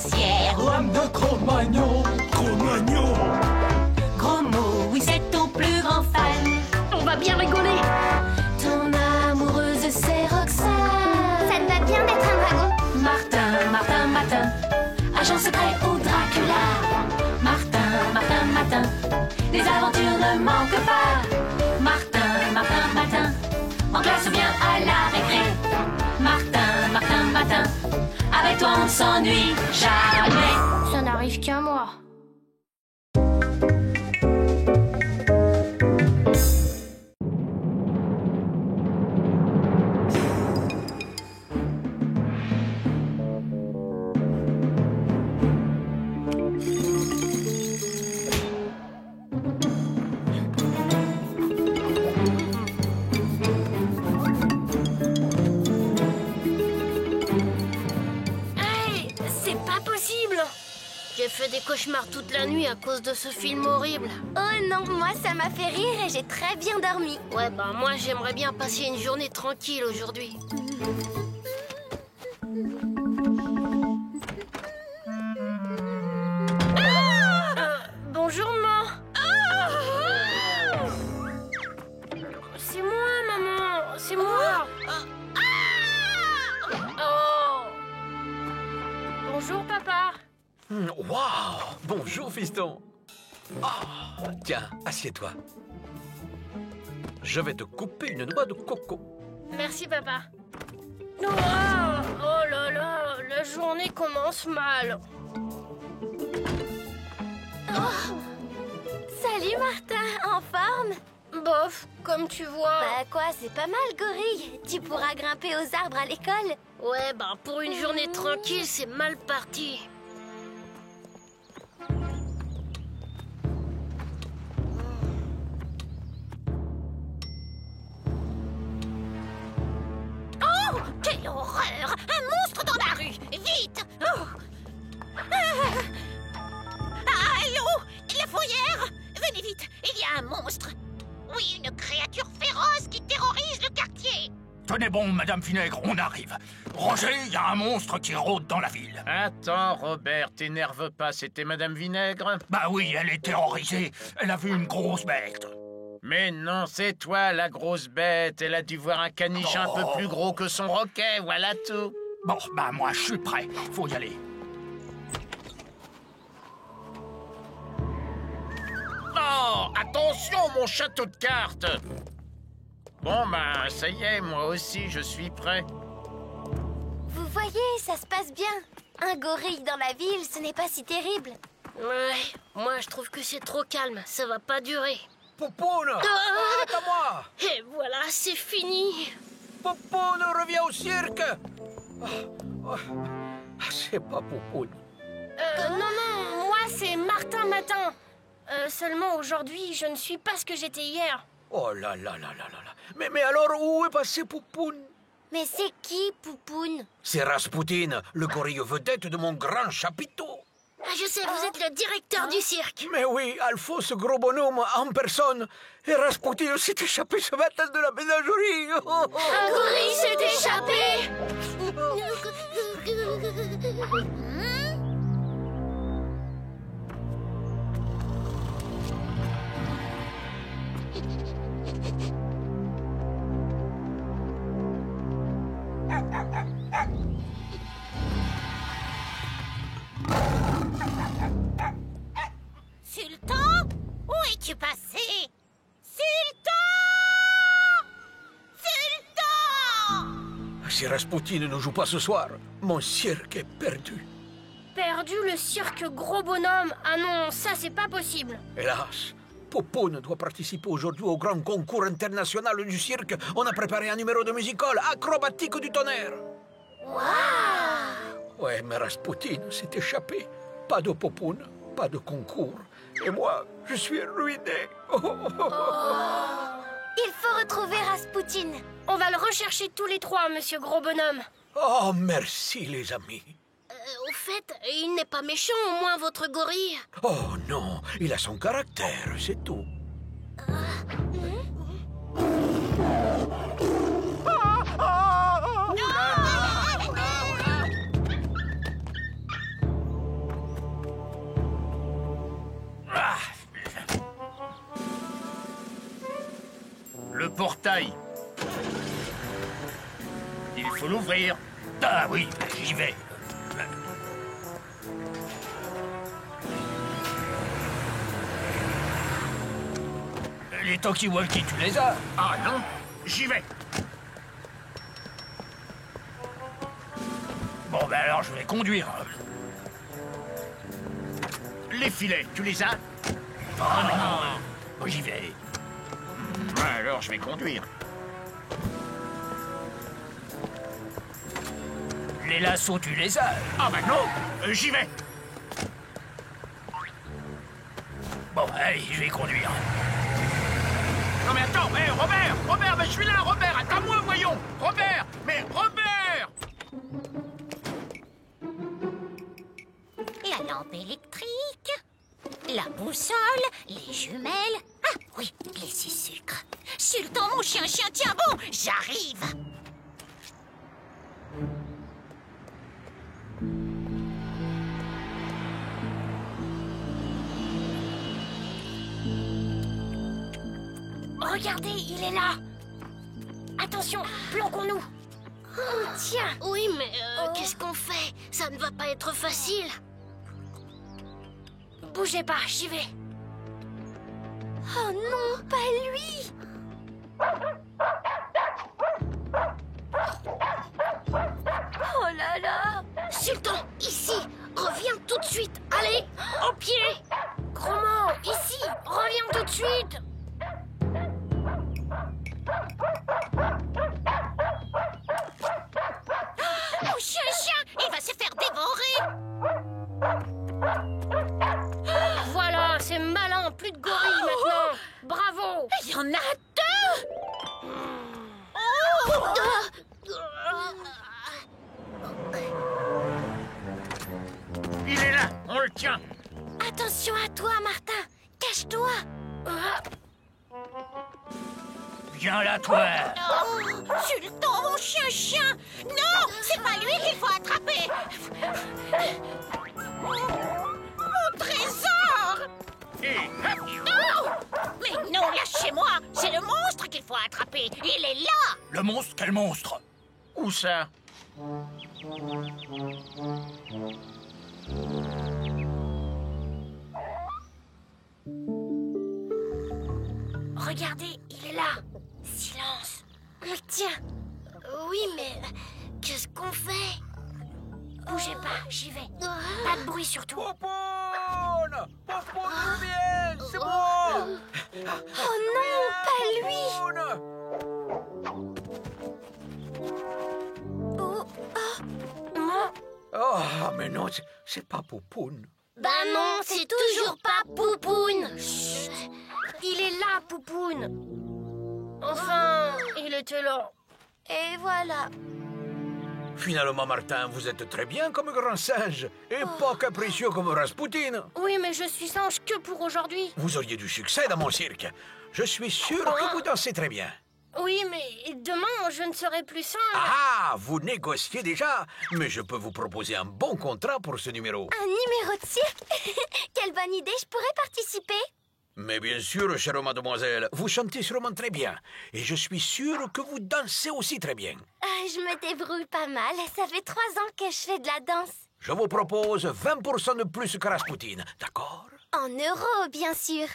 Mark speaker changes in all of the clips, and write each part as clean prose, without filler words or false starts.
Speaker 1: sorcière.
Speaker 2: Lame de Cro-Magnon.
Speaker 3: Cro-Magnon.
Speaker 1: Gros mot, oui, c'est ton plus grand fan.
Speaker 4: On va bien rigoler.
Speaker 1: Ton amoureuse, c'est Roxane.
Speaker 4: Ça te va bien d'être un dragon?
Speaker 1: Martin, Martin, Matin, agent secret ou Dracula. Martin, Martin, Matin, les aventures ne manquent pas. Martin, Martin, Matin, en classe ou bien à la récré. Martin, Martin, Matin, avec toi on ne s'ennuie jamais.
Speaker 4: Ça n'arrive qu'à moi.
Speaker 5: J'ai fait des cauchemars toute la nuit à cause de ce film horrible.
Speaker 4: Oh non, moi ça m'a fait rire et j'ai très bien dormi.
Speaker 5: Ouais, bah moi j'aimerais bien passer une journée tranquille aujourd'hui. Bonjour maman. C'est moi maman, c'est moi. Oh. Bonjour papa.
Speaker 3: Waouh! Bonjour, fiston. Tiens, assieds-toi. Je vais te couper une noix de coco.
Speaker 5: Merci, papa. Oh là là, la journée commence mal.
Speaker 4: Salut Martin, en forme?
Speaker 5: Bof, comme tu vois.
Speaker 4: Bah quoi, c'est pas mal, gorille. Tu pourras grimper aux arbres à l'école.
Speaker 5: Ouais, bah pour une journée tranquille, c'est mal parti.
Speaker 6: Oh, quelle horreur! Un monstre dans la rue! Vite! Allô? La fourrière? Venez vite, il y a un monstre! Oui, une créature féroce qui terrorise le quartier!
Speaker 7: Tenez bon, Madame Vinaigre, on arrive. Roger, il y a un monstre qui rôde dans la ville.
Speaker 8: Attends, Robert, t'énerve pas, c'était Madame Vinaigre?
Speaker 7: Bah oui, elle est terrorisée. Elle a vu une grosse bête.
Speaker 8: Mais non, c'est toi, la grosse bête. Elle a dû voir un caniche un peu plus gros que son roquet, voilà tout.
Speaker 7: Bon, bah moi, je suis prêt. Faut y aller.
Speaker 8: Oh, attention, mon château de cartes! Bon, bah, ça y est, moi aussi, je suis prêt.
Speaker 4: Vous voyez, ça se passe bien. Un gorille dans la ville, ce n'est pas si terrible.
Speaker 5: Ouais, moi je trouve que c'est trop calme, ça va pas durer.
Speaker 3: Poupoune! Arrête à moi!
Speaker 5: Et voilà, c'est fini.
Speaker 3: Poupoune, reviens au cirque! C'est pas Poupoune.
Speaker 5: Non, moi c'est Martin Matin. Seulement aujourd'hui, je ne suis pas ce que j'étais hier.
Speaker 3: Oh là là là là là là. Mais alors, où est passé Poupoune?
Speaker 4: Mais c'est qui, Poupoune?
Speaker 3: C'est Raspoutine, le gorille vedette de mon grand chapiteau.
Speaker 5: Ah, je sais, vous êtes le directeur du cirque.
Speaker 3: Mais oui, Alphonse gros bonhomme en personne. Et Raspoutine s'est échappé ce matin de la ménagerie.
Speaker 5: Un gorille s'est échappé.
Speaker 6: Sultan? Où es-tu passé? Sultan! Sultan!
Speaker 3: Si Raspoutine ne joue pas ce soir, mon cirque est perdu.
Speaker 5: Perdu le cirque gros bonhomme? Ah non, ça c'est pas possible.
Speaker 3: Hélas, Poupoune doit participer aujourd'hui au grand concours international du cirque. On a préparé un numéro de musical acrobatique du tonnerre.
Speaker 4: Waouh!
Speaker 3: Ouais, mais Raspoutine s'est échappé. Pas de Poupoune, pas de concours. Et moi, je suis ruiné.
Speaker 4: Il faut retrouver Raspoutine.
Speaker 5: On va le rechercher tous les trois, monsieur gros bonhomme.
Speaker 3: Oh, merci les amis.
Speaker 5: Au fait, il n'est pas méchant, au moins, votre gorille.
Speaker 3: Oh non, il a son caractère, c'est tout.
Speaker 8: taille. Il faut l'ouvrir.
Speaker 7: Ah oui, j'y vais. Les talkie-walkie, tu les as?
Speaker 8: Ah non, j'y vais.
Speaker 7: Bon, ben alors je vais conduire.
Speaker 8: Les filets, tu les as?
Speaker 7: Ah non, bon, j'y vais.
Speaker 8: Alors je vais conduire.
Speaker 7: Les lassos, tu les as?
Speaker 8: Ah bah non, j'y vais.
Speaker 7: Bon, allez, je vais conduire.
Speaker 8: Non mais attends, hé, Robert, mais je suis là, Robert, attends-moi, voyons. Robert.
Speaker 6: La lampe électrique, la boussole, les jumelles. Ah oui, les 6 sucres. Sultan, mon chien, tiens bon, j'arrive.
Speaker 5: Regardez, il est là. Attention, planquons-nous. Tiens.
Speaker 4: Oui, mais qu'est-ce qu'on fait? Ça ne va pas être facile.
Speaker 5: Bougez pas, j'y vais.
Speaker 4: Oh non, pas lui! Oh là là! Sultan, ici! Reviens tout de suite! Allez, au pied!
Speaker 5: Chromo, ici, reviens tout de suite.
Speaker 6: Mon chien, il va se faire dévorer.
Speaker 5: Voilà, c'est malin, plus de gorilles maintenant. Bravo.
Speaker 6: Il y en a 2.
Speaker 8: Il est là, on le tient.
Speaker 4: Attention à toi, Martin! Cache-toi!
Speaker 7: Viens là, toi.
Speaker 6: Sultan, mon chien. Non, c'est pas lui qu'il faut attraper. Mon trésor. Non. Mais non, lâchez-moi. C'est le monstre qu'il faut attraper. Il est là.
Speaker 7: Le monstre, quel monstre?
Speaker 8: Où ça?
Speaker 5: Regardez, il est là. Silence.
Speaker 4: Tiens! Oui, mais qu'est-ce qu'on fait?
Speaker 5: Bougez pas, j'y vais. Pas de bruit surtout.
Speaker 3: Popoun, reviens, c'est bon.
Speaker 4: Oh non, pas lui!
Speaker 3: Oh, mais non, c'est pas Popoun.
Speaker 4: Bah non, c'est toujours pas Poupoune!
Speaker 5: Chut. Il est là, Poupoune. Enfin, il était là.
Speaker 4: Et voilà.
Speaker 3: Finalement, Martin, vous êtes très bien comme grand singe et pas capricieux comme Rasputin.
Speaker 5: Oui, mais je suis singe que pour aujourd'hui.
Speaker 3: Vous auriez du succès dans mon cirque. Je suis sûr que vous dansez très bien.
Speaker 5: Oui, mais demain, je ne serai plus singe.
Speaker 3: Ah, vous négociez déjà, mais je peux vous proposer un bon contrat pour ce numéro.
Speaker 4: Un numéro de cirque? Quelle bonne idée, je pourrais participer?
Speaker 3: Mais bien sûr, chère mademoiselle, vous chantez sûrement très bien. Et je suis sûr que vous dansez aussi très bien.
Speaker 4: Je me débrouille pas mal. Ça fait 3 ans que je fais de la danse.
Speaker 3: Je vous propose 20% de plus que Rasputin, d'accord?
Speaker 4: En euros, bien sûr.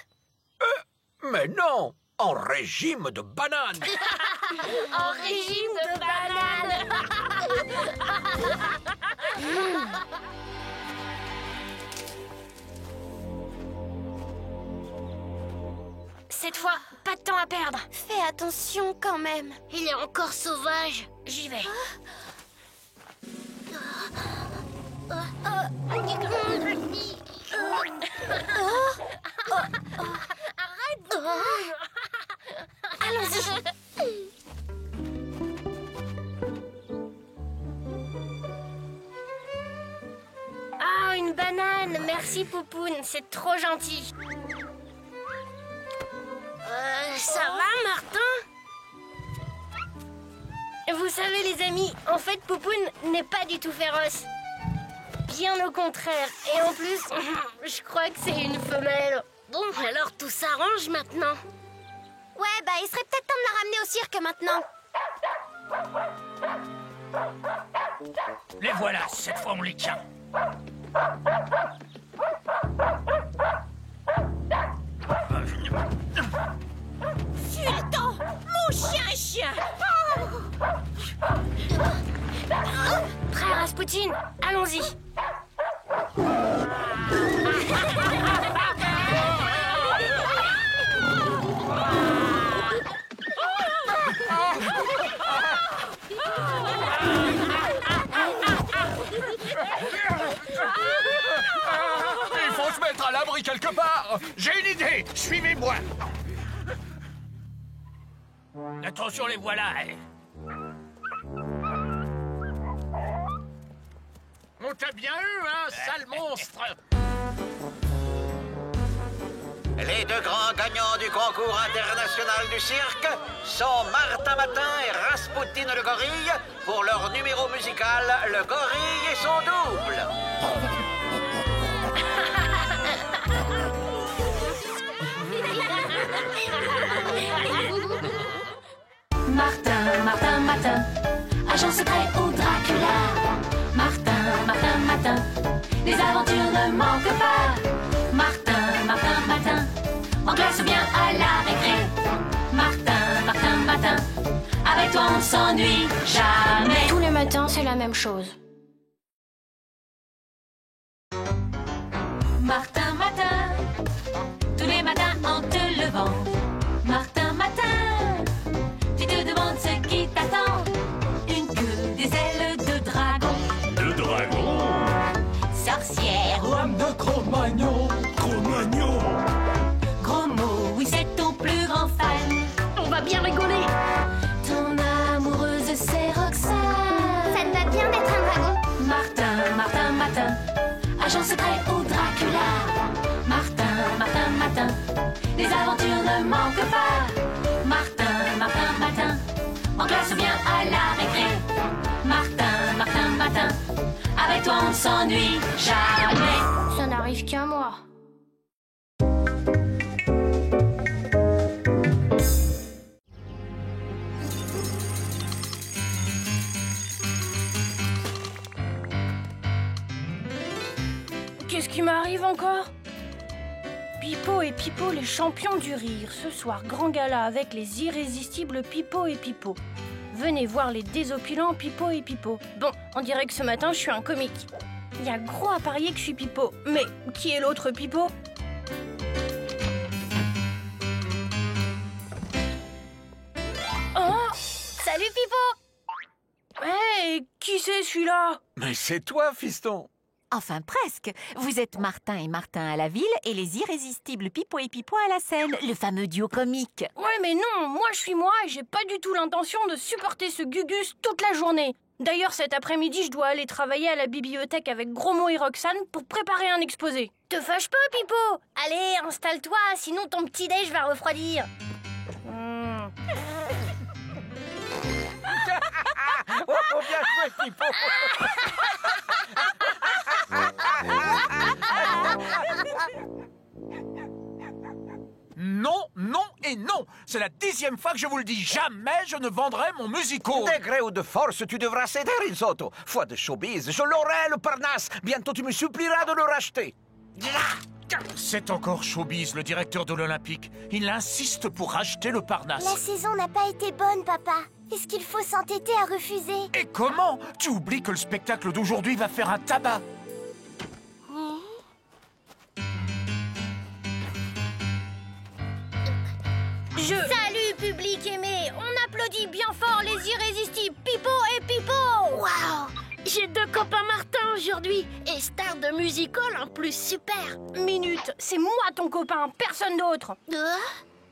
Speaker 3: Mais non, en régime de banane.
Speaker 5: En régime de banane. Cette fois, pas de temps à perdre.
Speaker 4: Fais attention quand même.
Speaker 5: Il est encore sauvage. J'y vais.
Speaker 4: Allons-y.
Speaker 5: Ah, une banane. Merci, Poupoune. C'est trop gentil.
Speaker 4: Ça va, Martin?
Speaker 5: Vous savez, les amis, en fait, Poupoune n'est pas du tout féroce. Bien au contraire. Et en plus, je crois que c'est une femelle.
Speaker 4: Bon, alors tout s'arrange maintenant. Ouais, bah il serait peut-être temps de la ramener au cirque maintenant.
Speaker 7: Les voilà, cette fois on les tient.
Speaker 6: Sultan, mon chien.
Speaker 5: Frère Rasputin, allons-y.
Speaker 7: Il faut se mettre à l'abri quelque part.
Speaker 8: J'ai une idée. Suivez-moi.
Speaker 7: Attention, les voilà.
Speaker 8: On t'a bien eu, hein, sale monstre.
Speaker 3: Les deux grands gagnants du concours international du cirque sont Martin Matin et Rasputin le gorille pour leur numéro musical Le gorille et son double.
Speaker 1: Martin, Martin, Matin, agent secret ou Dracula. Martin, Martin, Matin, les aventures ne manquent pas. Martin, Martin, Matin, en classe ou bien à la récré. Martin, Martin, Matin, avec toi on s'ennuie jamais.
Speaker 5: Tous les matins, c'est la même chose.
Speaker 1: Martin, Matin, tous les matins en te levant. Martin, Matin, tu te demandes ce qui t'attend. Une queue, des ailes de dragon.
Speaker 7: De dragon.
Speaker 1: Sorcière ou
Speaker 7: Homme de Cro-Magnon. Cro-Magnon.
Speaker 1: gros mot, oui c'est ton plus grand fan.
Speaker 5: On va bien rigoler.
Speaker 1: Ton amoureuse c'est Roxane.
Speaker 4: Ça te va bien d'être un dragon?
Speaker 1: Martin, Martin, Matin, agent secret ou Dracula. Martin, Martin, Matin, les aventures ne manquent pas. Martin, Martin, Matin, en classe ou bien à la récré. Martin, Martin, Matin, avec toi on ne s'ennuie jamais.
Speaker 5: Ça n'arrive qu'à moi. Qu'est-ce qui m'arrive encore? Pipo et Pipo, les champions du rire. Ce soir, grand gala avec les irrésistibles Pipo et Pipo. Venez voir les désopilants Pipo et Pipo. Bon, on dirait que ce matin, je suis un comique. Il y a gros à parier que je suis Pipo. Mais qui est l'autre Pipo? Oh! Salut Pipo! Hey, qui c'est celui-là?
Speaker 3: Mais c'est toi, fiston.
Speaker 2: Enfin presque. Vous êtes Martin et Martin à la ville et les irrésistibles Pipo et Pipo à la scène, le fameux duo comique.
Speaker 5: Ouais, mais non, moi je suis moi et j'ai pas du tout l'intention de supporter ce Gugus toute la journée. D'ailleurs, cet après-midi, je dois aller travailler à la bibliothèque avec Grosmo et Roxane pour préparer un exposé. Te fâche pas, Pipo! Allez, installe-toi, sinon ton petit-déj va refroidir.
Speaker 3: Oh, bien joué, Pipo.
Speaker 7: Non, non et non. C'est la 10e fois que je vous le dis. Jamais je ne vendrai mon musical.
Speaker 3: De gré ou de force, tu devras céder, Risotto. Foi de showbiz, je l'aurai, le Parnasse. Bientôt, tu me supplieras de le racheter.
Speaker 7: C'est encore Showbiz, le directeur de l'Olympique. Il insiste pour racheter le Parnasse.
Speaker 4: La saison n'a pas été bonne, papa. Est-ce qu'il faut s'entêter à refuser?
Speaker 7: Et comment? Tu oublies que le spectacle d'aujourd'hui va faire un tabac.
Speaker 5: Salut, public aimé! On applaudit bien fort les irrésistibles Pipo et Pipo!
Speaker 4: Waouh! J'ai deux copains Martin aujourd'hui et star de musical en plus super.
Speaker 5: Minute, c'est moi ton copain, personne d'autre!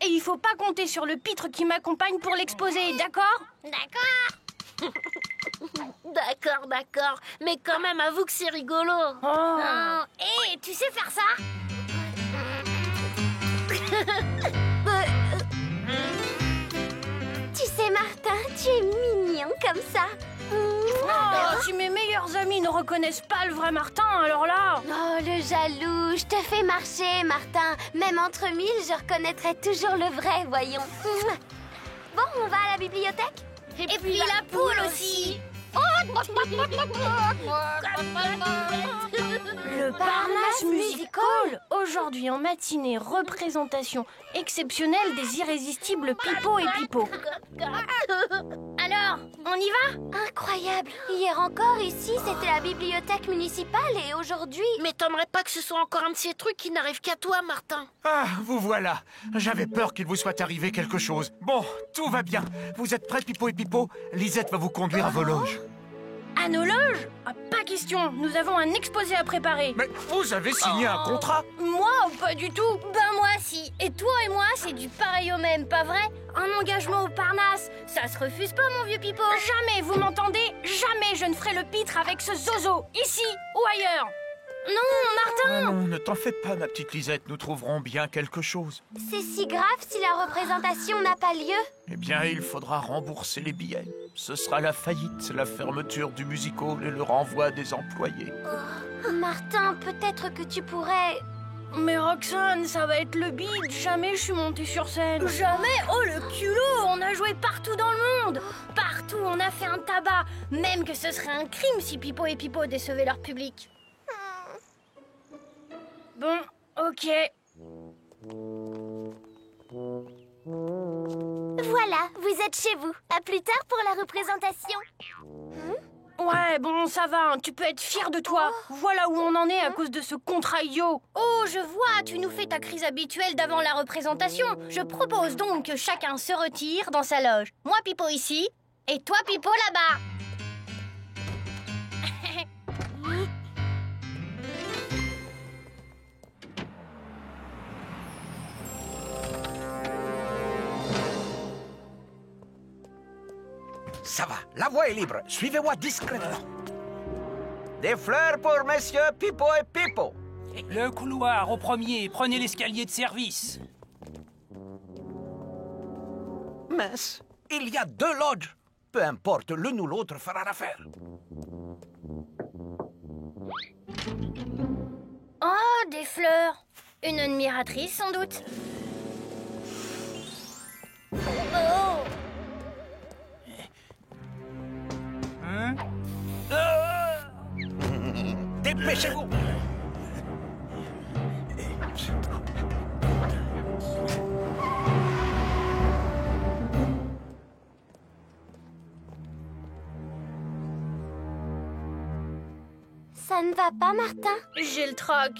Speaker 5: Et il faut pas compter sur le pitre qui m'accompagne pour l'exposer, d'accord?
Speaker 4: D'accord. D'accord, d'accord. Mais quand même, avoue que c'est rigolo.
Speaker 5: Oh.
Speaker 4: Hé, tu sais faire ça? Tu sais, Martin, tu es mignon. mignon comme ça.
Speaker 5: Oh, si mes meilleurs amis ne reconnaissent pas le vrai Martin, alors là...
Speaker 4: Oh, le jaloux, je te fais marcher, Martin. Même entre mille, je reconnaîtrai toujours le vrai, voyons. Bon, on va à la bibliothèque?
Speaker 5: Et puis la poule aussi. Le Parnasse Musical. Aujourd'hui en matinée, représentation exceptionnelle des irrésistibles Pipo et Pipo. Alors, on y va?
Speaker 4: Incroyable. Hier encore, ici, c'était la bibliothèque municipale et aujourd'hui...
Speaker 9: Mais t'aimerais pas que ce soit encore un de ces trucs qui n'arrivent qu'à toi, Martin?
Speaker 7: Ah, vous voilà. J'avais peur qu'il vous soit arrivé quelque chose. Bon, tout va bien. Vous êtes prêts, Pipo et Pipo? Lisette va vous conduire à vos loges.
Speaker 5: À nos loges? Ah, pas question, nous avons un exposé à préparer.
Speaker 7: Mais vous avez signé un contrat?
Speaker 5: Moi, pas du tout. Ben moi, si. Et toi et moi, c'est du pareil au même, pas vrai? Un engagement au Parnasse, ça se refuse pas, mon vieux Pipo. Jamais, vous m'entendez? Jamais je ne ferai le pitre avec ce zozo, ici ou ailleurs. Non, Martin!
Speaker 7: Non, ne t'en fais pas, ma petite Lisette, nous trouverons bien quelque chose.
Speaker 4: C'est si grave si la représentation n'a pas lieu?
Speaker 7: Eh bien, il faudra rembourser les billets. Ce sera la faillite, la fermeture du music-hall et le renvoi des employés.
Speaker 4: Martin, peut-être que tu pourrais...
Speaker 5: Mais Roxane, ça va être le bide. Jamais je suis montée sur scène. Jamais? Oh, le culot! On a joué partout dans le monde. Partout, on a fait un tabac. Même que ce serait un crime si Pipo et Pipo décevaient leur public. Bon, ok.
Speaker 4: Voilà, vous êtes chez vous. À plus tard pour la représentation.
Speaker 5: Ouais, bon, ça va, hein, tu peux être fier de toi. Voilà où on en est à cause de ce contrat idiot. Oh, je vois, tu nous fais ta crise habituelle d'avant la représentation. Je propose donc que chacun se retire dans sa loge. Moi, Pipo ici, et toi, Pipo là-bas.
Speaker 3: Ça va, la voie est libre. Suivez-moi discrètement. Des fleurs pour messieurs Pipo et Pipo.
Speaker 10: Le couloir au premier, prenez l'escalier de service.
Speaker 3: Mince, il y a 2 lodges. Peu importe, l'une ou l'autre fera l'affaire.
Speaker 5: Oh, des fleurs. Une admiratrice, sans doute. Oh!
Speaker 10: Hein?
Speaker 3: Dépêchez-vous.
Speaker 4: Ça ne va pas, Martin?
Speaker 5: J'ai le trac.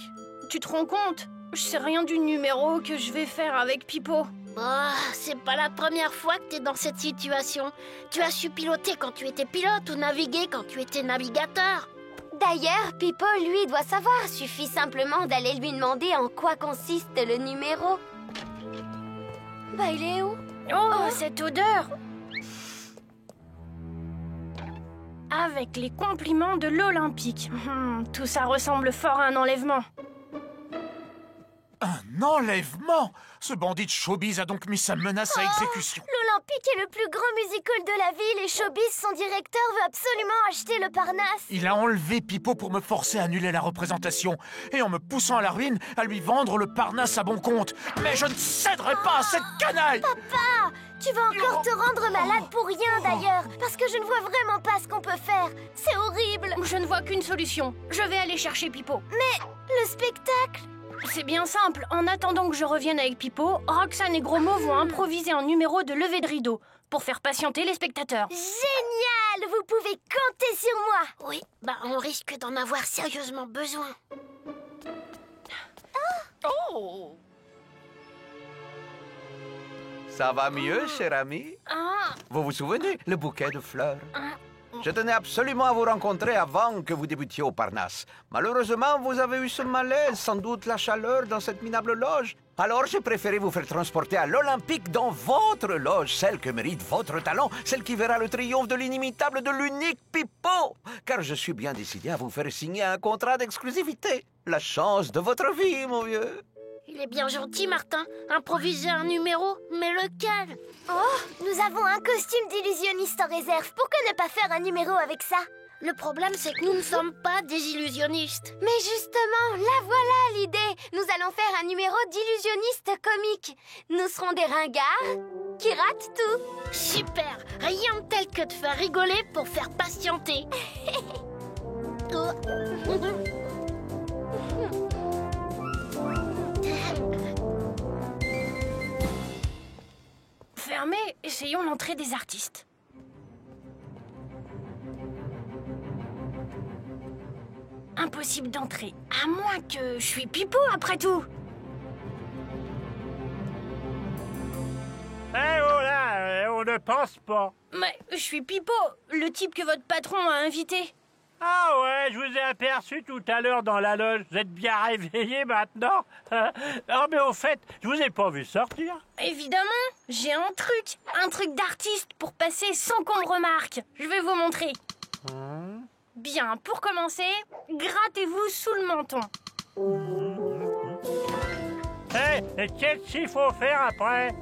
Speaker 5: Tu te rends compte? Je sais rien du numéro que je vais faire avec Pipo.
Speaker 9: Oh, c'est pas la première fois que t'es dans cette situation. Tu as su piloter quand tu étais pilote ou naviguer quand tu étais navigateur.
Speaker 4: D'ailleurs, Pipo, lui, doit savoir. Suffit simplement d'aller lui demander en quoi consiste le numéro. Bah, il est où?
Speaker 5: Oh, cette odeur! Avec les compliments de l'Olympique. Tout ça ressemble fort à un enlèvement.
Speaker 7: Un enlèvement? Ce bandit de showbiz a donc mis sa menace à exécution.
Speaker 4: L'Olympique est le plus grand musical de la ville et Showbiz, son directeur, veut absolument acheter le Parnasse.
Speaker 7: Il a enlevé Pipo pour me forcer à annuler la représentation et en me poussant à la ruine, à lui vendre le Parnasse à bon compte. Mais je ne céderai pas à cette canaille!
Speaker 4: Papa, tu vas encore te rendre malade pour rien d'ailleurs, parce que je ne vois vraiment pas ce qu'on peut faire. C'est horrible.
Speaker 5: Je ne vois qu'une solution. Je vais aller chercher Pipo.
Speaker 4: Mais le spectacle...
Speaker 5: C'est bien simple. En attendant que je revienne avec Pipo, Roxane et Gros-Mo vont improviser un numéro de levée de rideau pour faire patienter les spectateurs.
Speaker 4: Génial! Vous pouvez compter sur moi.
Speaker 9: Oui, bah on risque d'en avoir sérieusement besoin.
Speaker 10: Oh!
Speaker 3: Ça va mieux, cher ami?
Speaker 5: Ah,
Speaker 3: Vous vous souvenez, le bouquet de fleurs? Je tenais absolument à vous rencontrer avant que vous débutiez au Parnasse. Malheureusement, vous avez eu ce malaise, sans doute la chaleur dans cette minable loge. Alors j'ai préféré vous faire transporter à l'Olympique dans votre loge, celle que mérite votre talent, celle qui verra le triomphe de l'inimitable, de l'unique Pipo. Car je suis bien décidé à vous faire signer un contrat d'exclusivité. La chance de votre vie, mon vieux.
Speaker 9: Il est bien gentil, Martin. Improviser un numéro, mais lequel?
Speaker 4: Oh, nous avons un costume d'illusionniste en réserve. Pourquoi ne pas faire un numéro avec ça?
Speaker 9: Le problème, c'est que nous ne sommes pas des illusionnistes.
Speaker 4: Mais justement, la voilà l'idée. Nous allons faire un numéro d'illusionniste comique. Nous serons des ringards qui ratent tout.
Speaker 9: Super! Rien de tel que de faire rigoler pour faire patienter.
Speaker 5: Fermé, essayons l'entrée des artistes. Impossible d'entrer, à moins que je suis Pipo après tout.
Speaker 11: Eh oh là, on ne pense pas.
Speaker 5: Mais je suis Pipo, le type que votre patron a invité.
Speaker 11: Ah ouais, je vous ai aperçu tout à l'heure dans la loge. Vous êtes bien réveillé maintenant. Non mais au fait, je vous ai pas vu sortir.
Speaker 5: Évidemment, j'ai un truc d'artiste pour passer sans qu'on me remarque. Je vais vous montrer. Bien, pour commencer, grattez-vous sous le menton.
Speaker 11: Et qu'est-ce qu'il faut faire après?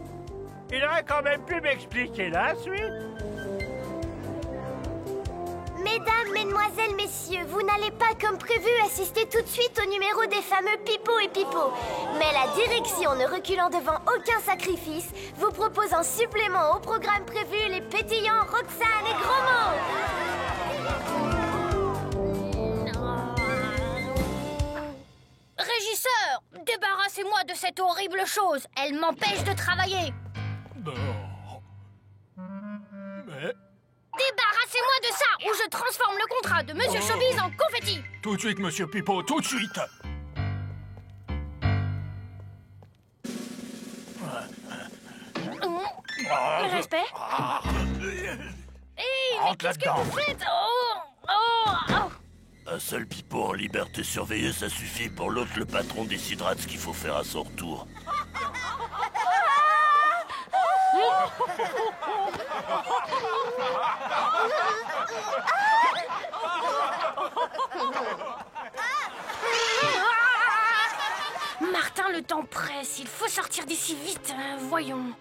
Speaker 11: Il aurait quand même pu m'expliquer la suite.
Speaker 4: Mesdames, mesdemoiselles, messieurs, vous n'allez pas comme prévu assister tout de suite au numéro des fameux Pipo et Pipo. Mais la direction, ne reculant devant aucun sacrifice, vous propose en supplément au programme prévu les pétillants Roxane et Gros Mots.
Speaker 5: Régisseur, débarrassez-moi de cette horrible chose. Elle m'empêche de travailler.
Speaker 7: Mais...
Speaker 5: Débarrassez-moi de ça ou je transforme le contrat de Monsieur Showbiz en confetti.
Speaker 7: Tout de suite, Monsieur Pipo, tout de suite.
Speaker 5: Respect. Hey, mais qu'est-ce que vous faites?
Speaker 12: Un seul Pipo en liberté surveillée, ça suffit. Pour l'autre, le patron décidera de ce qu'il faut faire à son retour.
Speaker 5: Martin, le temps presse. Il faut sortir d'ici vite. Voyons.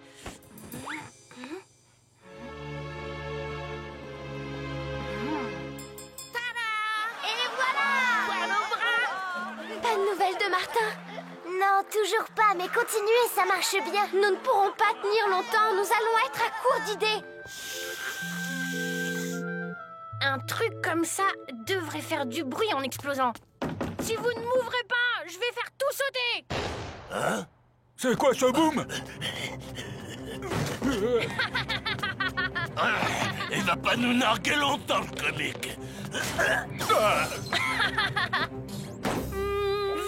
Speaker 4: Pas de nouvelles de Martin? Non, toujours pas, mais continuez, ça marche bien. Nous ne pourrons pas tenir longtemps, nous allons être à court d'idées.
Speaker 5: Un truc comme ça devrait faire du bruit en explosant. Si vous ne m'ouvrez pas, je vais faire tout sauter.
Speaker 12: Hein?
Speaker 7: C'est quoi ce boom?
Speaker 12: Il va pas nous narguer longtemps, le comique.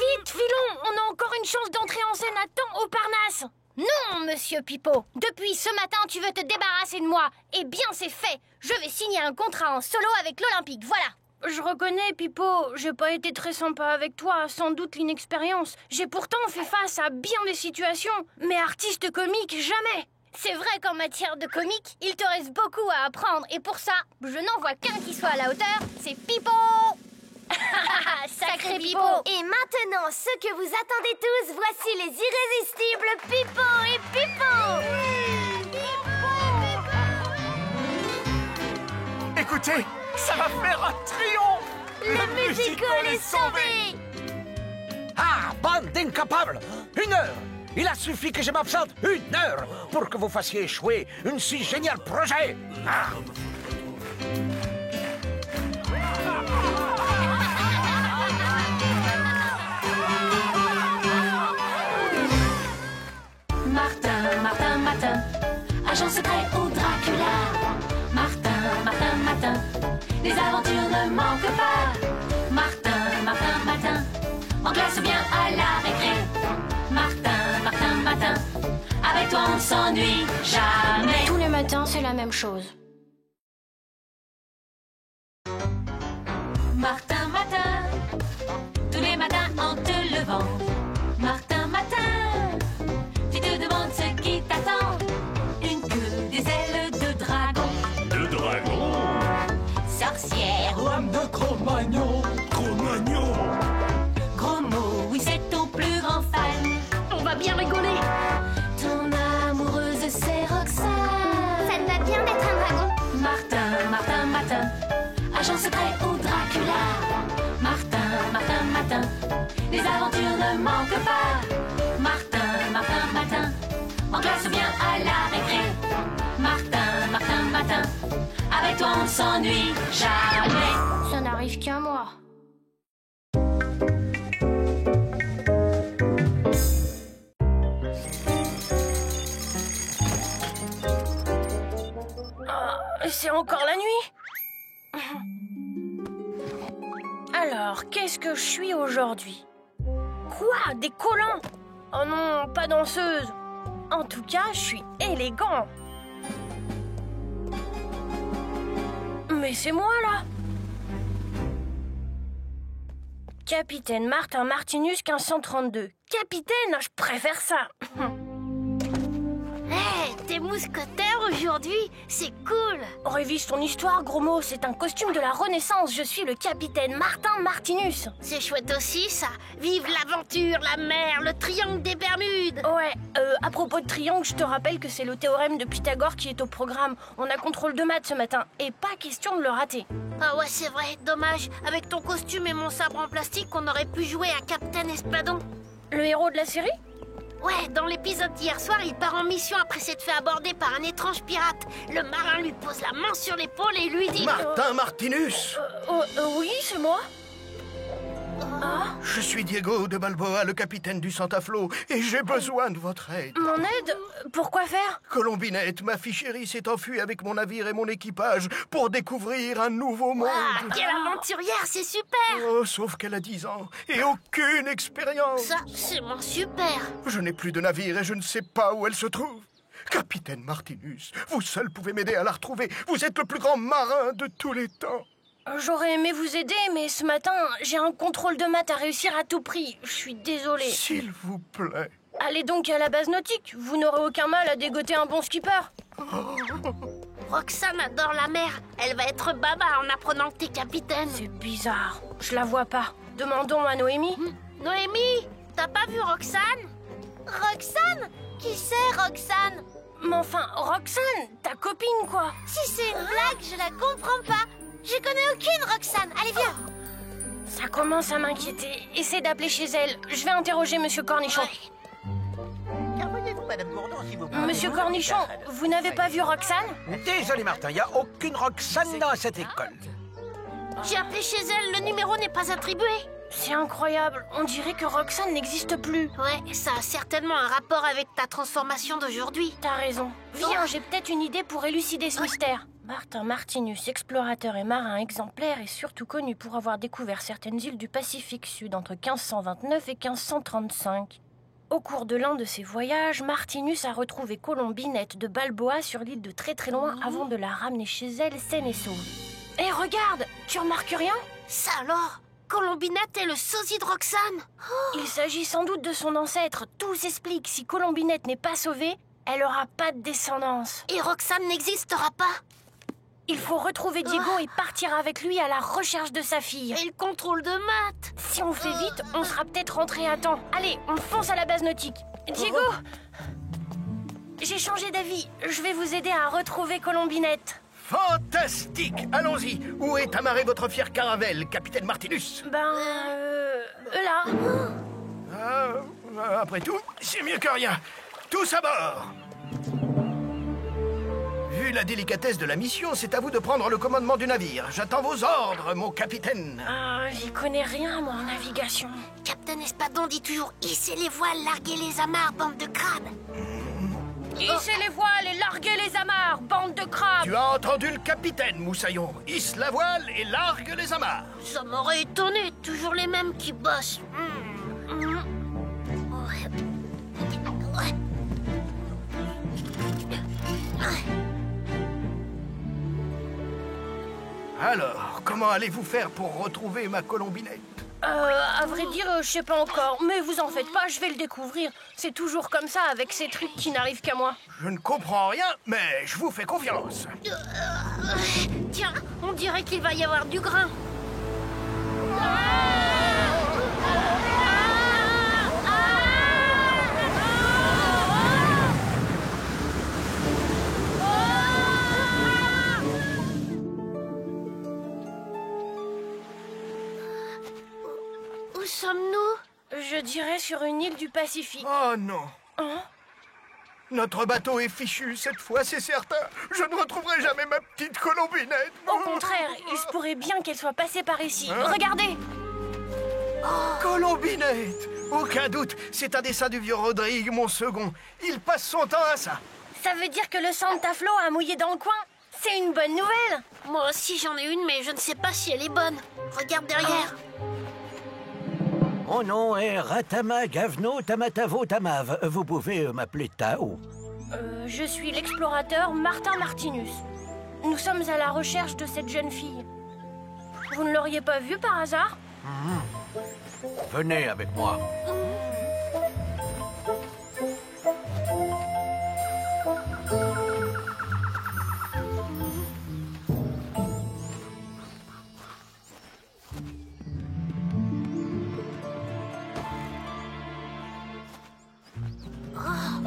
Speaker 5: Vite, filons, on a encore une chance d'entrer en scène à temps au Parnasse. Non, Monsieur Pipo. Depuis ce matin, tu veux te débarrasser de moi. Eh bien, c'est fait. Je vais signer un contrat en solo avec l'Olympique, voilà. Je reconnais, Pipo, j'ai pas été très sympa avec toi, sans doute l'inexpérience. J'ai pourtant fait face à bien des situations, mais artiste comique, jamais. C'est vrai qu'en matière de comique, il te reste beaucoup à apprendre. Et pour ça, je n'en vois qu'un qui soit à la hauteur, c'est Pipo. Sacré Pipo.
Speaker 4: Et maintenant, ce que vous attendez tous, voici les irrésistibles Pipo et Pipo.
Speaker 7: Écoutez, ça va faire un triomphe.
Speaker 4: Le musical est sauvé.
Speaker 3: Ah, bande d'incapables! 1 heure! Il a suffi que je m'absente 1 heure pour que vous fassiez échouer un si génial projet! Ah.
Speaker 1: Martin, Martin, Martin, agent secret ou Dracula. Martin, Martin, Martin, les aventures ne manquent pas. Martin, Martin, Martin, en classe ou bien à la récré. Martin, Martin, Martin, avec toi on ne s'ennuie jamais.
Speaker 5: Tous les matins, c'est la même chose.
Speaker 1: Martin, Martin, tous les matins en te levant. Martin, Martin, tu te demandes ce qui t'attend. Une queue, des ailes de dragon.
Speaker 12: De dragon?
Speaker 1: Sorcière,
Speaker 7: Lame de Cro-Magnon.
Speaker 12: Cro-Magnon?
Speaker 1: gros mot, oui c'est ton plus grand fan. manque pas. Martin, Martin, Matin, en classe ou bien à la récré. Martin, Martin, Matin, avec toi on ne s'ennuie jamais.
Speaker 9: Ça n'arrive qu'à moi.
Speaker 5: C'est encore la nuit. Alors, qu'est-ce que je suis aujourd'hui? Quoi? Des collants? Oh non, pas danseuse. En tout cas, je suis élégant. Mais c'est moi, là. Capitaine Martin Martinus 1532. Capitaine, je préfère ça.
Speaker 9: Hé, t'es mousquetaire aujourd'hui? C'est cool.
Speaker 5: Révise ton histoire, gros mot. C'est un costume de la Renaissance. Je suis le capitaine Martin Martinus.
Speaker 9: C'est chouette aussi, ça. Vive l'aventure, la mer, le triangle des Bermudes.
Speaker 5: Ouais, à propos de triangle, je te rappelle que c'est le théorème de Pythagore qui est au programme. On a contrôle de maths ce matin, et pas question de le rater.
Speaker 9: Ah ouais, c'est vrai, dommage. Avec ton costume et mon sabre en plastique, on aurait pu jouer à Captain Espadon.
Speaker 5: Le héros de la série?
Speaker 9: Ouais, dans l'épisode d'hier soir, il part en mission après s'être fait aborder par un étrange pirate. Le marin lui pose la main sur l'épaule et lui dit...
Speaker 13: Martin Martinus.
Speaker 5: Oui, c'est moi.
Speaker 13: Je suis Diego de Balboa, le capitaine du Santa Flo, et j'ai besoin de votre aide.
Speaker 5: Mon aide? Pourquoi faire?
Speaker 13: Colombinette, ma fille chérie, s'est enfuie avec mon navire et mon équipage pour découvrir un nouveau monde.
Speaker 9: Ah, quelle aventurière, c'est super!
Speaker 13: Oh, sauf qu'elle a 10 ans et aucune expérience.
Speaker 9: Ça, c'est moins super.
Speaker 13: Je n'ai plus de navire et je ne sais pas où elle se trouve. Capitaine Martinus, vous seul pouvez m'aider à la retrouver. Vous êtes le plus grand marin de tous les temps.
Speaker 5: J'aurais aimé vous aider, mais ce matin, j'ai un contrôle de maths à réussir à tout prix. Je suis désolée.
Speaker 13: S'il vous plaît.
Speaker 5: Allez donc à la base nautique. Vous n'aurez aucun mal à dégoter un bon skipper.
Speaker 9: Roxane adore la mer. Elle va être baba en apprenant que t'es capitaine.
Speaker 5: C'est bizarre. Je la vois pas. Demandons à Noémie.
Speaker 9: Noémie, t'as pas vu Roxane?
Speaker 4: Roxane? Qui c'est, Roxane?
Speaker 5: Mais enfin, Roxane, ta copine, quoi.
Speaker 4: Si c'est une blague, je la comprends pas. Je connais aucune Roxane. Allez, viens.
Speaker 5: Ça commence à m'inquiéter. Essaie d'appeler chez elle. Je vais interroger Monsieur Cornichon. Monsieur Cornichon, vous n'avez pas vu Roxane?
Speaker 3: Désolé, Martin, il n'y a aucune Roxane dans cette école.
Speaker 9: J'ai appelé chez elle, le numéro n'est pas attribué.
Speaker 5: C'est incroyable. On dirait que Roxane n'existe plus.
Speaker 9: Ouais, ça a certainement un rapport avec ta transformation d'aujourd'hui.
Speaker 5: T'as raison. Viens, j'ai peut-être une idée pour élucider ce mystère. Martin Martinus, explorateur et marin exemplaire, est surtout connu pour avoir découvert certaines îles du Pacifique Sud entre 1529 et 1535. Au cours de l'un de ses voyages, Martinus a retrouvé Colombinette de Balboa sur l'île de très très loin avant de la ramener chez elle saine et sauve. Hé, regarde, tu remarques rien?
Speaker 9: Ça alors? Colombinette est le sosie de Roxane?
Speaker 5: Il s'agit sans doute de son ancêtre. Tout s'explique. Si Colombinette n'est pas sauvée, elle aura pas de descendance.
Speaker 9: Et Roxane n'existera pas?
Speaker 5: Il faut retrouver Diego et partir avec lui à la recherche de sa fille.
Speaker 9: Et le contrôle de maths?
Speaker 5: Si on fait vite, on sera peut-être rentré à temps. Allez, on fonce à la base nautique. Diego! J'ai changé d'avis. Je vais vous aider à retrouver Colombinette.
Speaker 13: Fantastique! Allons-y. Où est amarrée votre fière caravelle, capitaine Martinus?
Speaker 5: Là.
Speaker 13: Après tout, c'est mieux que rien. Tous à bord! Vu la délicatesse de la mission, c'est à vous de prendre le commandement du navire. J'attends vos ordres, mon capitaine.
Speaker 5: J'y connais rien, moi, en navigation.
Speaker 9: Captain Espadon dit toujours « Hissez les voiles, larguez les amarres, bande de crabes !»
Speaker 5: Hissez les voiles et larguez les amarres, bande de crabes!
Speaker 13: Tu as entendu le capitaine, Moussaillon. Hisse la voile et largue les amarres.
Speaker 9: Ça m'aurait étonné, toujours les mêmes qui bossent.
Speaker 13: Alors, comment allez-vous faire pour retrouver ma Colombinette?
Speaker 5: À vrai dire, je sais pas encore. Mais vous en faites pas, je vais le découvrir. C'est toujours comme ça avec ces trucs qui n'arrivent qu'à moi.
Speaker 13: Je ne comprends rien, mais je vous fais confiance.
Speaker 9: Tiens, on dirait qu'il va y avoir du grain.
Speaker 4: Où sommes-nous?
Speaker 5: Je dirais sur une île du Pacifique.
Speaker 13: Oh non.
Speaker 5: Hein?
Speaker 13: Notre bateau est fichu cette fois, c'est certain. Je ne retrouverai jamais ma petite Colombinette.
Speaker 5: Au contraire, il se pourrait bien qu'elle soit passée par ici.
Speaker 13: Hein?
Speaker 5: Regardez!
Speaker 13: Colombinette! Aucun doute, c'est un dessin du vieux Rodrigue, mon second. Il passe son temps à ça.
Speaker 5: Ça veut dire que le Santa Flo a mouillé dans le coin? C'est une bonne nouvelle!
Speaker 9: Moi aussi j'en ai une, mais je ne sais pas si elle est bonne. Regarde derrière.
Speaker 3: Mon nom est Ratama Gavno Tamatavo Tamav. Vous pouvez m'appeler Tao.
Speaker 5: Je suis l'explorateur Martin Martinus. Nous sommes à la recherche de cette jeune fille. Vous ne l'auriez pas vue par hasard?
Speaker 3: Venez avec moi.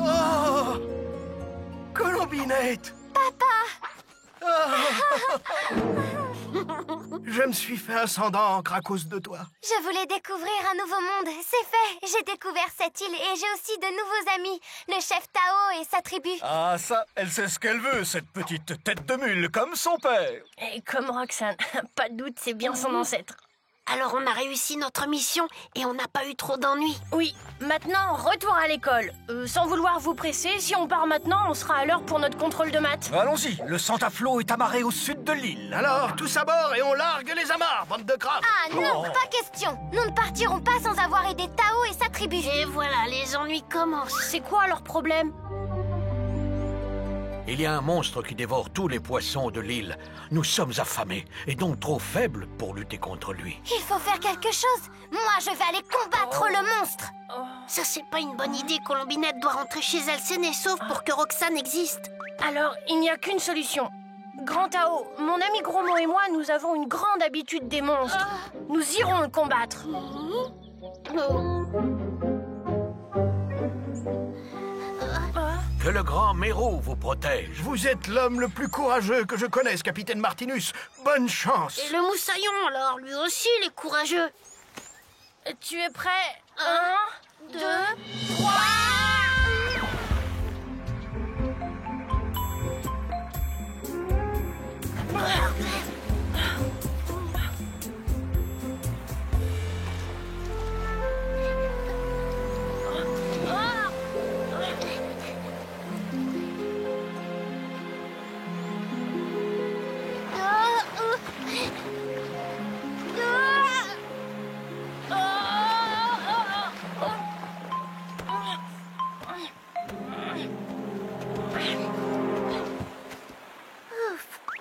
Speaker 13: Oh! Colombinette!
Speaker 4: Papa!
Speaker 13: Je me suis fait un sang d'encre à cause de toi.
Speaker 4: Je voulais découvrir un nouveau monde, c'est fait. J'ai découvert cette île et j'ai aussi de nouveaux amis. Le chef Tao et sa tribu.
Speaker 13: Ah ça, elle sait ce qu'elle veut, cette petite tête de mule, comme son père.
Speaker 5: Et comme Roxane, pas de doute, c'est bien son ancêtre.
Speaker 9: Alors on a réussi notre mission et on n'a pas eu trop d'ennuis.
Speaker 5: Oui, maintenant, retour à l'école. Sans vouloir vous presser, si on part maintenant, on sera à l'heure pour notre contrôle de maths.
Speaker 13: Allons-y, le Santa Flo est amarré au sud de l'île. Alors, tous à bord et on largue les amarres, bande de crapes.
Speaker 4: Ah non, pas question. Nous ne partirons pas sans avoir aidé Tao et sa tribu.
Speaker 9: Et voilà, les ennuis commencent.
Speaker 5: C'est quoi leur problème?
Speaker 3: Il y a un monstre qui dévore tous les poissons de l'île. Nous sommes affamés et donc trop faibles pour lutter contre lui.
Speaker 4: Il faut faire quelque chose. Moi, je vais aller combattre le monstre.
Speaker 9: Ça, c'est pas une bonne idée. Colombinette doit rentrer chez elle saine et sauve pour que Roxane existe.
Speaker 5: Alors, il n'y a qu'une solution. Grand Tao, mon ami Gromo et moi, nous avons une grande habitude des monstres. Nous irons le combattre.
Speaker 3: Que le grand Mérou vous protège.
Speaker 13: Vous êtes l'homme le plus courageux que je connaisse, capitaine Martinus. Bonne chance.
Speaker 9: Et le moussaillon, alors, lui aussi, il est courageux.
Speaker 5: Tu es prêt? 1, 2, 3...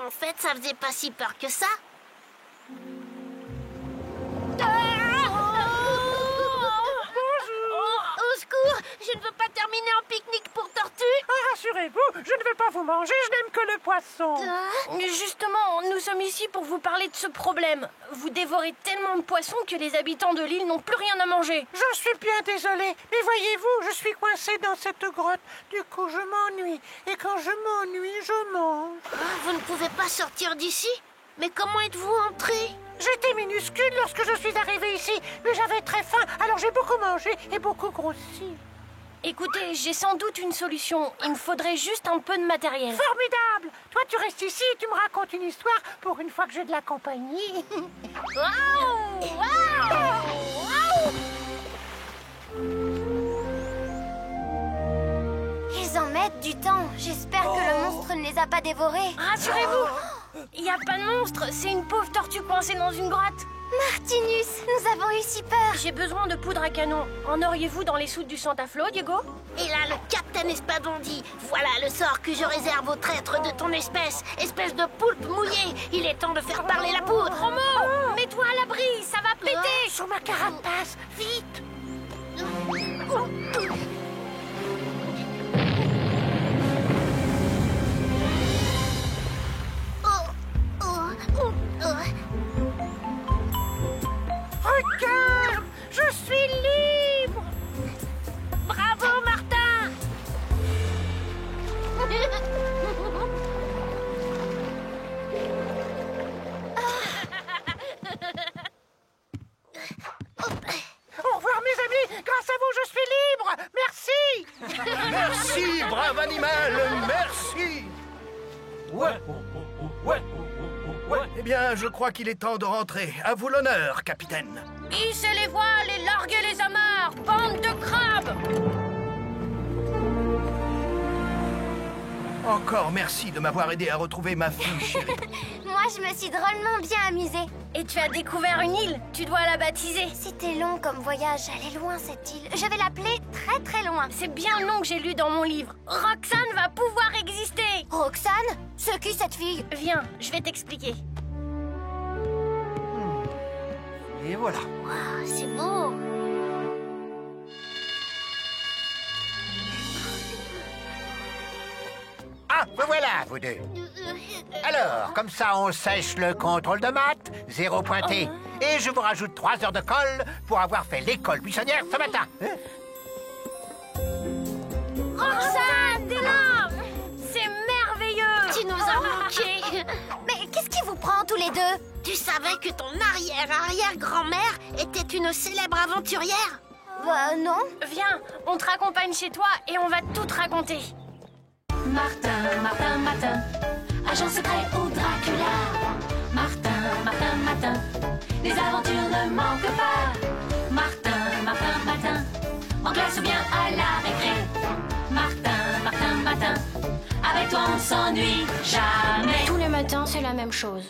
Speaker 9: En fait, ça faisait pas si peur que ça. Au secours, je ne veux pas terminer en pique-nique pour tortue.
Speaker 11: Rassurez-vous, je ne vais pas vous manger, je n'aime que le poisson.
Speaker 5: Justement, nous sommes ici pour vous parler de ce problème. Vous dévorez tellement de poissons que les habitants de l'île n'ont plus rien à manger.
Speaker 11: Je suis bien désolé, mais voyez-vous, je suis coincé dans cette grotte. Du coup, je m'ennuie. Et quand je m'ennuie, je mange.
Speaker 9: Vous ne pouvez pas sortir d'ici? Mais comment êtes-vous entré?
Speaker 11: J'étais minuscule lorsque je suis arrivé ici, mais j'avais très faim, alors j'ai beaucoup mangé et beaucoup grossi.
Speaker 5: Écoutez, j'ai sans doute une solution. Il me faudrait juste un peu de matériel.
Speaker 11: Formidable! Toi, tu restes ici et tu me racontes une histoire pour une fois que j'ai de la compagnie.
Speaker 4: Ils en mettent du temps. J'espère que le monstre ne les a pas dévorés.
Speaker 5: Rassurez-vous, il n'y a pas de monstre. C'est une pauvre tortue coincée dans une grotte.
Speaker 4: Martinus, nous avons eu si peur.
Speaker 5: J'ai besoin de poudre à canon. En auriez-vous dans les soutes du Santa Flo, Diego?
Speaker 9: Et là, le capitaine Espadon dit: voilà le sort que je réserve aux traîtres de ton espèce. Espèce de poulpe mouillée. Il est temps de faire parler la poudre.
Speaker 5: Romo, mets-toi à l'abri, ça va péter.
Speaker 11: Sur ma carapace, vite! Regarde, je suis libre!
Speaker 9: Bravo, Martin!
Speaker 11: Au revoir, mes amis!
Speaker 13: bien, je crois qu'il est temps de rentrer. À vous l'honneur, capitaine.
Speaker 5: Hissez les voiles et larguez les amarres, bande de crabes!
Speaker 13: Encore merci de m'avoir aidé à retrouver ma fille chérie.
Speaker 4: Moi, je me suis drôlement bien amusée.
Speaker 5: Et tu as découvert une île, tu dois la baptiser.
Speaker 4: C'était long comme voyage, elle est loin cette île. Je vais l'appeler très très loin.
Speaker 5: C'est bien le nom que j'ai lu dans mon livre. Roxane va pouvoir exister.
Speaker 4: Roxane? C'est qui cette fille?
Speaker 5: Viens, je vais t'expliquer.
Speaker 13: Et voilà.
Speaker 9: Wow, c'est beau.
Speaker 3: Ah, vous voilà, vous deux. Alors, comme ça, on sèche le contrôle de maths, 0 pointé. Et je vous rajoute 3 heures de colle pour avoir fait l'école buissonnière ce matin.
Speaker 5: Roxane, t'es là! C'est merveilleux!
Speaker 9: Tu nous as manqué.
Speaker 4: Mais qu'est-ce qui vous prend tous les deux?
Speaker 9: Tu savais que ton arrière-arrière-grand-mère était une célèbre aventurière?
Speaker 4: Bah non.
Speaker 5: Viens, on te raccompagne chez toi et on va tout te raconter.
Speaker 1: Martin, Martin, Martin, agent secret ou Dracula. Martin, Martin, Martin, les aventures ne manquent pas. Martin, Martin, Martin, en classe ou bien à la récré. Martin, Martin, Martin, avec toi on s'ennuie jamais.
Speaker 5: Tous les matins, c'est la même chose.